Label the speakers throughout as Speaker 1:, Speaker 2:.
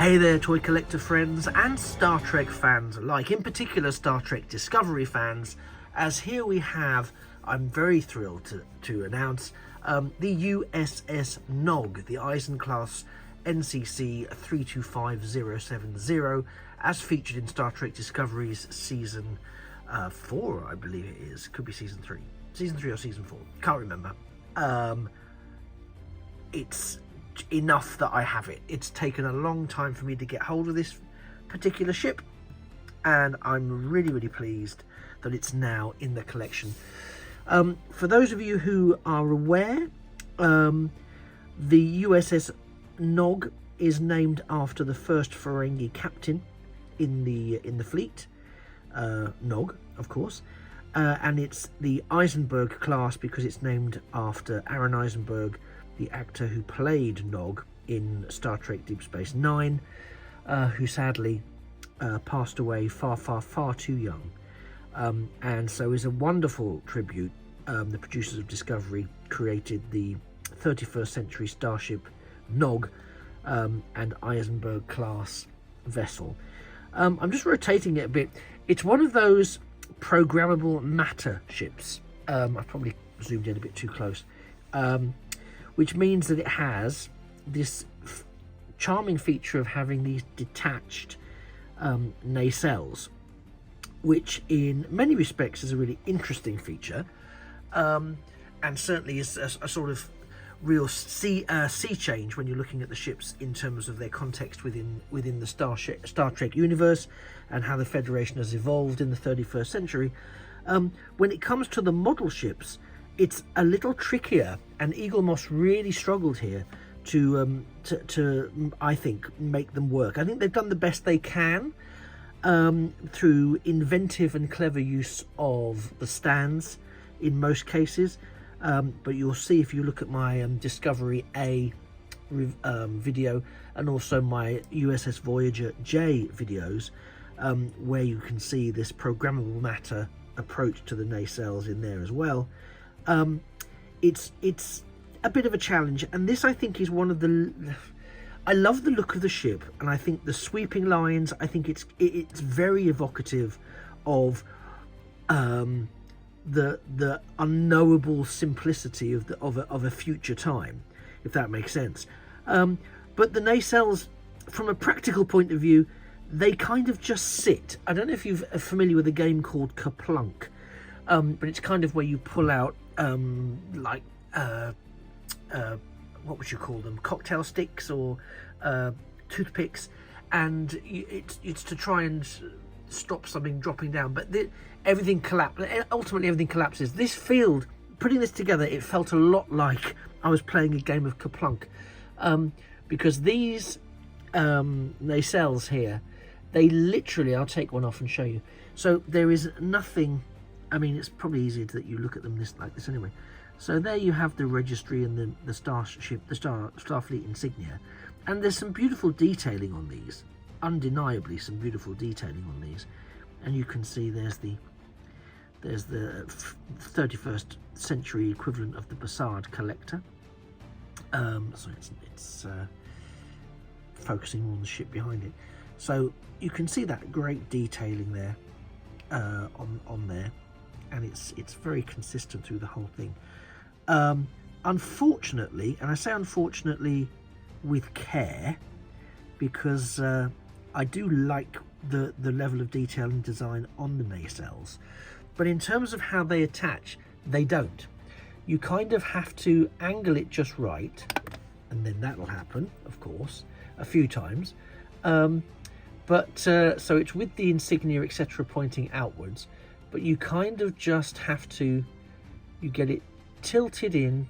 Speaker 1: Hey there, toy collector friends and Star Trek fans alike, in particular Star Trek Discovery fans, as here we have, I'm very thrilled to announce, the USS Nog, the Eisenberg Class NCC 325070, as featured in Star Trek Discovery's Season 4, I believe it is. Could be Season 3. Season 3 or Season 4. Can't remember. It's enough that I have it. It's taken a long time for me to get hold of this particular ship, and I'm really pleased that it's now in the collection. For those of you who are aware, the USS Nog is named after the first Ferengi captain in the fleet, Nog, of course, and it's the Eisenberg Class because it's named after Arron Eisenberg, the actor who played Nog in Star Trek Deep Space Nine, who sadly passed away far too young. And so is a wonderful tribute. The producers of Discovery created the 31st century starship Nog and Eisenberg Class vessel. I'm just rotating it a bit. It's one of those programmable matter ships. I've probably zoomed in a bit too close. Which means that it has this charming feature of having these detached nacelles, which in many respects is a really interesting feature, and certainly is a sort of real sea change when you're looking at the ships in terms of their context within the Star Trek universe and how the Federation has evolved in the 31st century. When it comes to the model ships, it's a little trickier, and Eaglemoss really struggled here to I think make them work. I think they've done the best they can through inventive and clever use of the stands in most cases, but you'll see if you look at my Discovery A video and also my USS Voyager J videos, where you can see this programmable matter approach to the nacelles in there as well. It's a bit of a challenge, and this I think is one of the... I love the look of the ship, and I think the sweeping lines, I think it's very evocative of the unknowable simplicity of a future time, if that makes sense. But the nacelles, from a practical point of view, they kind of just sit. I don't know if you're familiar with a game called Kerplunk, but it's kind of where you pull out what would you call them, cocktail sticks or toothpicks, and it's to try and stop something dropping down, but everything ultimately everything collapses. This field, putting this together, it felt a lot like I was playing a game of Kerplunk, because these nacelles here, they literally, I'll take one off and show you. So there is nothing, I mean, it's probably easier that you look at them like this anyway. So there you have the registry and the starship, the Starfleet insignia, and there's some beautiful detailing on these, undeniably some beautiful detailing on these, and you can see there's the 31st century equivalent of the Bassard collector. So it's focusing on the ship behind it, so you can see that great detailing there on there, and it's very consistent through the whole thing. Unfortunately, and I say unfortunately with care, because I do like the level of detail and design on the nacelles, but in terms of how they attach, they don't. You kind of have to angle it just right, and then that'll happen, of course, a few times. So it's with the insignia, etc., pointing outwards, but you kind of just have to, you get it tilted in,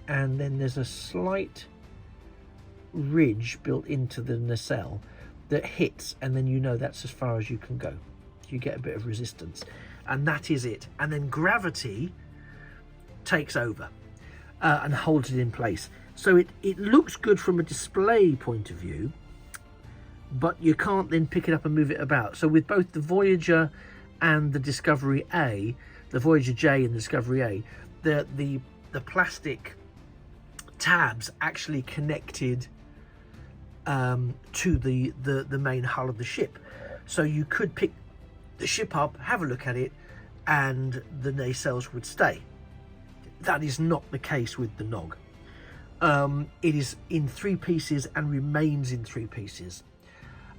Speaker 1: and then there's a slight ridge built into the nacelle that hits, and then you know that's as far as you can go. You get a bit of resistance, and that is it. And then gravity takes over and holds it in place. So it looks good from a display point of view, but you can't then pick it up and move it about. So with both the Voyager and the Discovery A, the Voyager J and the Discovery A, the plastic tabs actually connected to the main hull of the ship. So you could pick the ship up, have a look at it, and the nacelles would stay. That is not the case with the Nog. It is in 3 pieces and remains in 3 pieces.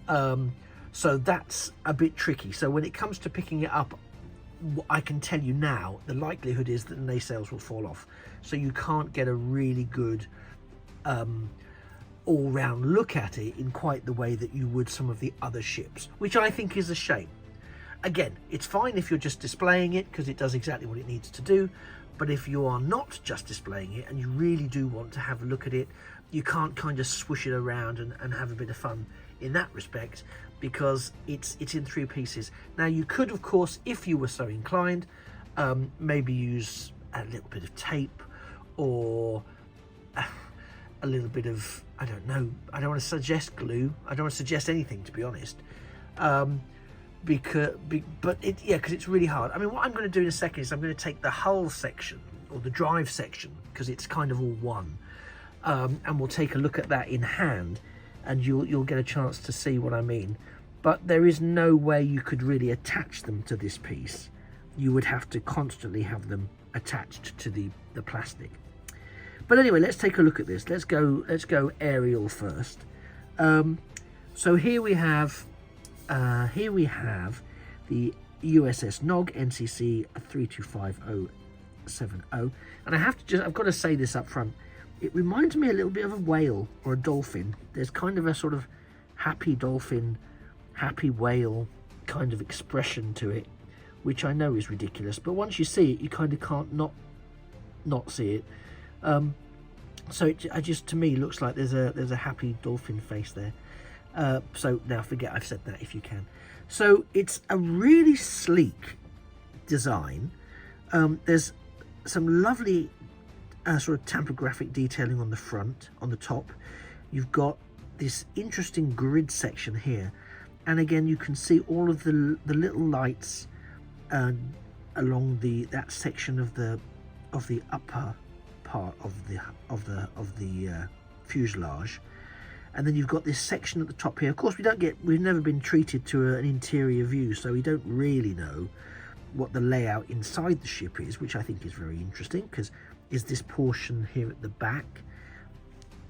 Speaker 1: So that's a bit tricky. So when it comes to picking it up, I can tell you now, the likelihood is that the nacelles will fall off. So you can't get a really good all-round look at it in quite the way that you would some of the other ships, which I think is a shame. Again, it's fine if you're just displaying it because it does exactly what it needs to do. But if you are not just displaying it and you really do want to have a look at it, you can't kind of swoosh it around and have a bit of fun in that respect, because it's in 3 pieces. Now you could, of course, if you were so inclined, maybe use a little bit of tape or a little bit of, I don't know, I don't want to suggest glue, I don't want to suggest anything, to be honest, because it's really hard. I mean, what I'm going to do in a second is I'm going to take the hull section or the drive section, because it's kind of all one, and we'll take a look at that in hand, and you'll get a chance to see what I mean. But there is no way you could really attach them to this piece. You would have to constantly have them attached to the plastic. But anyway, let's take a look at this. Let's go aerial first. So here we have the USS Nog NCC 325070, and I've got to say this up front. It reminds me a little bit of a whale or a dolphin. There's kind of a sort of happy dolphin, happy whale kind of expression to it, which I know is ridiculous, but once you see it, you kind of can't not see it. So it just, to me, looks like there's a happy dolphin face there. So now forget I've said that, if you can. So it's a really sleek design. There's some lovely sort of tampographic detailing on the front, on the top. You've got this interesting grid section here, and again you can see all of the little lights along that section of the upper part of the fuselage. And then you've got this section at the top here. Of course, we've never been treated to an interior view, so we don't really know what the layout inside the ship is, which I think is very interesting, because is this portion here at the back,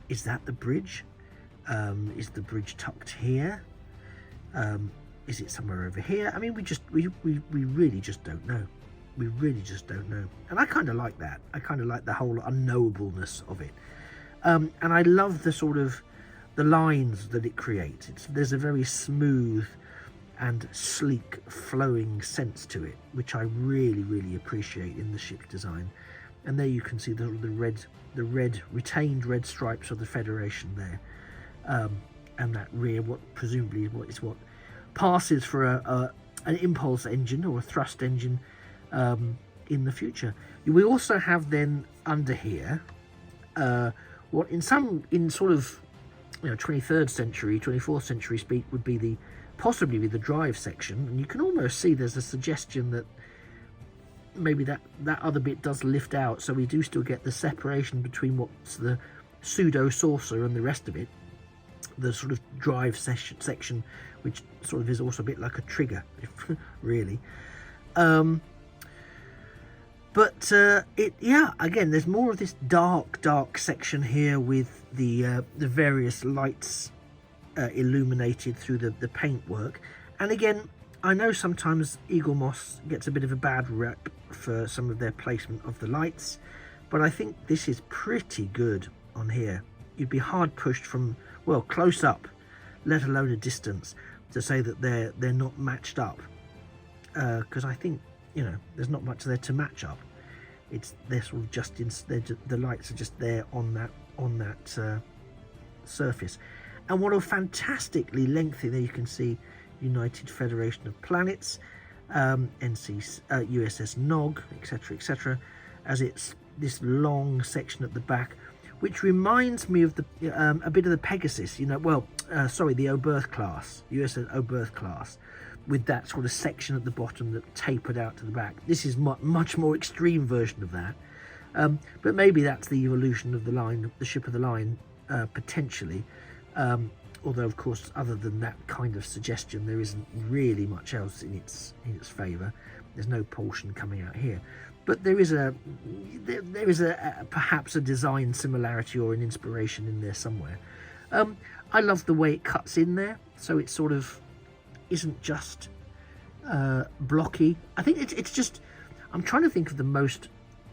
Speaker 1: is that the bridge? Is the bridge tucked here? Is it somewhere over here? I mean, we really just don't know. We really just don't know. And I kind of like that. I kind of like the whole unknowableness of it. And I love the sort of the lines that it creates. There's a very smooth and sleek flowing sense to it, which I really, really appreciate in the ship's design. And there you can see the retained red stripes of the Federation there, and that rear, what presumably is what passes for an impulse engine or a thrust engine in the future. We also have then under here what in sort of 23rd century, 24th century speak would be possibly the drive section, and you can almost see there's a suggestion that maybe that other bit does lift out, so we do still get the separation between what's the pseudo saucer and the rest of it, the sort of drive section, which sort of is also a bit like a trigger, really. But again, there's more of this dark section here with the various lights illuminated through the paintwork. And again, I know sometimes Eaglemoss gets a bit of a bad rep for some of their placement of the lights, but I think this is pretty good on here. You'd be hard pushed from, well, close up, let alone a distance, to say that they're not matched up, because I think there's not much there to match up. They're sort of just the lights are just there on that surface. And what a fantastically lengthy, there you can see United Federation of Planets, USS Nog, etc., as it's this long section at the back, which reminds me of a bit of the Pegasus, the Oberth class, USS Oberth class, with that sort of section at the bottom that tapered out to the back. This is much more extreme version of that, but maybe that's the evolution of the ship of the line, potentially. although of course other than that kind of suggestion there isn't really much else in its favour. There's no portion coming out here, but there is a perhaps a design similarity or an inspiration in there somewhere. I love the way it cuts in there, so it sort of isn't just blocky. I think it's just, I'm trying to think of the most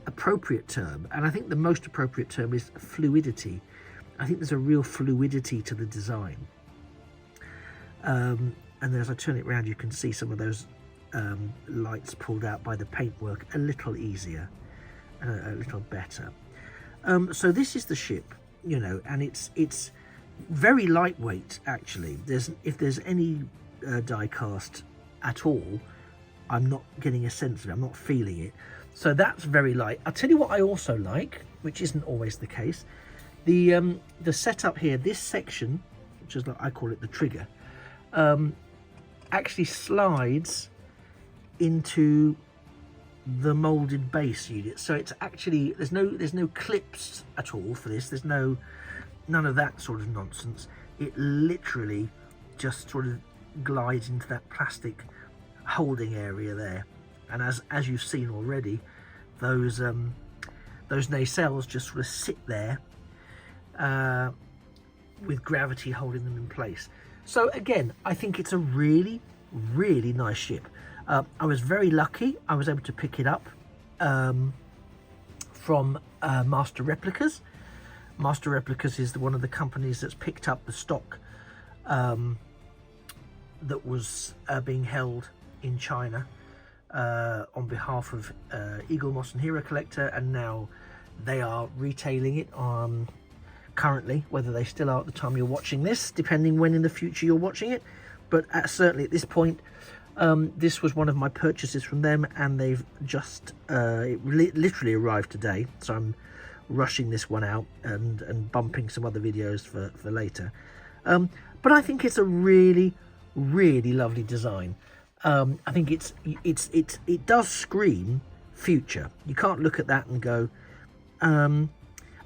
Speaker 1: appropriate term, and I think the most appropriate term is fluidity. I think there's a real fluidity to the design, and as I turn it around you can see some of those lights pulled out by the paintwork a little easier and a little better. So this is the ship, you know, and it's very lightweight actually. If there's any die cast at all, I'm not getting a sense of it, I'm not feeling it, so that's very light. I'll tell you what I also like, which isn't always the case, the setup here, this section, which is like, I call it the trigger, actually slides into the molded base unit, so it's actually there's no clips at all for this. There's none of that sort of nonsense. It literally just sort of glides into that plastic holding area there, and as you've seen already, those nacelles just sort of sit there with gravity holding them in place. So again, I think it's a really nice ship. I was very lucky. I was able to pick it up from Master Replicas. Master Replicas is one of the companies that's picked up the stock that was being held in China on behalf of Eaglemoss and Hero Collector, and now they are retailing it currently, whether they still are at the time you're watching this, depending when in the future you're watching it, but certainly at this point, this was one of my purchases from them, and they've just it literally arrived today, so I'm rushing this one out and bumping some other videos for later. But I think it's a really lovely design. I think it does scream future. You can't look at that and go,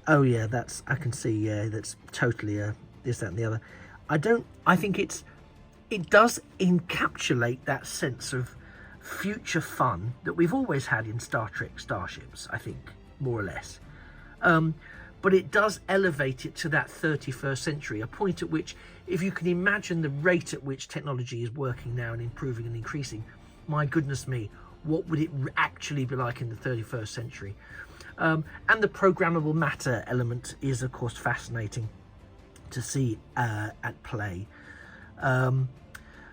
Speaker 1: oh yeah, I can see, yeah, that's totally this, that and the other. I think it does encapsulate that sense of future fun that we've always had in Star Trek starships, I think, more or less. But it does elevate it to that 31st century, a point at which, if you can imagine the rate at which technology is working now and improving and increasing, my goodness me, what would it actually be like in the 31st century? And the programmable matter element is, of course, fascinating to see at play.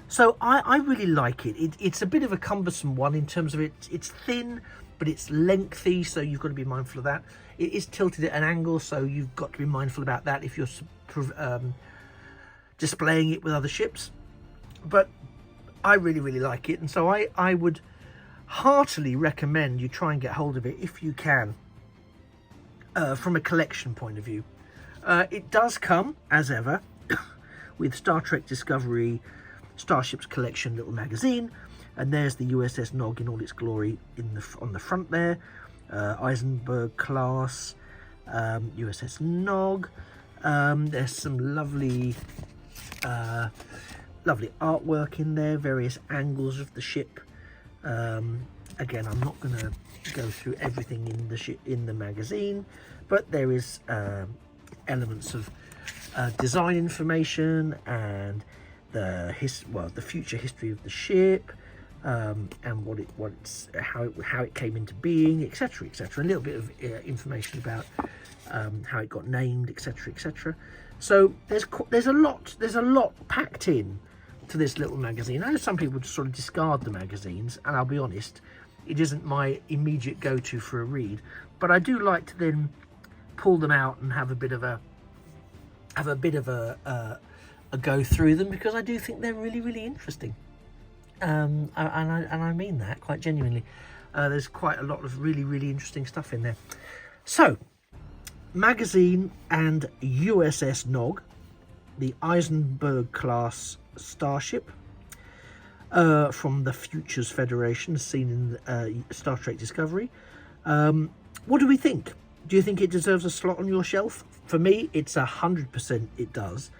Speaker 1: So I really like it. It's a bit of a cumbersome one in terms of it's thin, but it's lengthy, so you've got to be mindful of that. It is tilted at an angle, so you've got to be mindful about that if you're displaying it with other ships. But I really like it, and so I would heartily recommend you try and get hold of it if you can, from a collection point of view. It does come, as ever, with Star Trek Discovery Starships Collection little magazine, and there's the USS Nog in all its glory on the front there. Eisenberg Class, USS Nog. There's some lovely artwork in there, various angles of the ship. Again, I'm not going to go through everything in the magazine, but there is elements of design information and the future history of the ship, and how it came into being, etc. A little bit of information about how it got named, etc. So there's a lot packed in to this little magazine. I know some people just sort of discard the magazines, and I'll be honest, it isn't my immediate go-to for a read, but I do like to then pull them out and have a bit of a go through them, because I do think they're really interesting, and I mean that quite genuinely. There's quite a lot of really interesting stuff in there. So, magazine and USS Nog, the Eisenberg Class starship from the Futures Federation, seen in Star Trek Discovery. What do we think? Do you think it deserves a slot on your shelf? For me, it's 100% it does.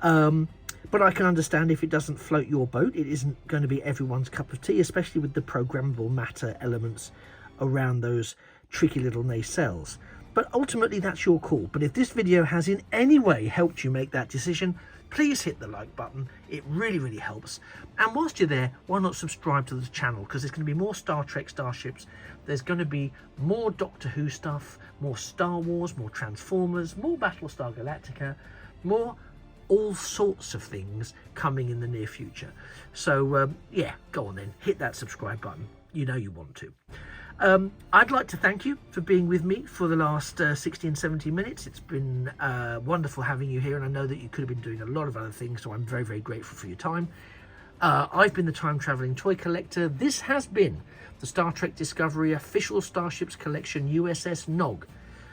Speaker 1: But I can understand if it doesn't float your boat. It isn't going to be everyone's cup of tea, especially with the programmable matter elements around those tricky little nacelles. But ultimately, that's your call. But if this video has in any way helped you make that decision, please hit the like button. It really, really helps. And whilst you're there, why not subscribe to the channel? Because there's going to be more Star Trek starships. There's going to be more Doctor Who stuff, more Star Wars, more Transformers, more Battlestar Galactica, more all sorts of things coming in the near future. So yeah, go on then, hit that subscribe button. You know you want to. I'd like to thank you for being with me for the last 60 and 70 minutes. It's been wonderful having you here, and I know that you could have been doing a lot of other things, so I'm very, very grateful for your time. I've been the Time Travelling Toy Collector. This has been the Star Trek Discovery Official Starships Collection USS Nog,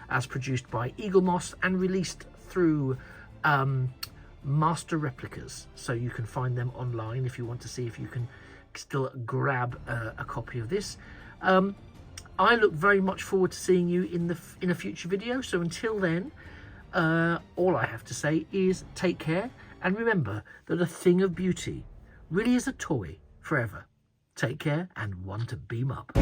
Speaker 1: as produced by Eaglemoss and released through Master Replicas. So you can find them online if you want to see if you can still grab a copy of this. I look very much forward to seeing you in a future video. So until then, all I have to say is take care, and remember that a thing of beauty really is a toy forever. Take care, and one to beam up.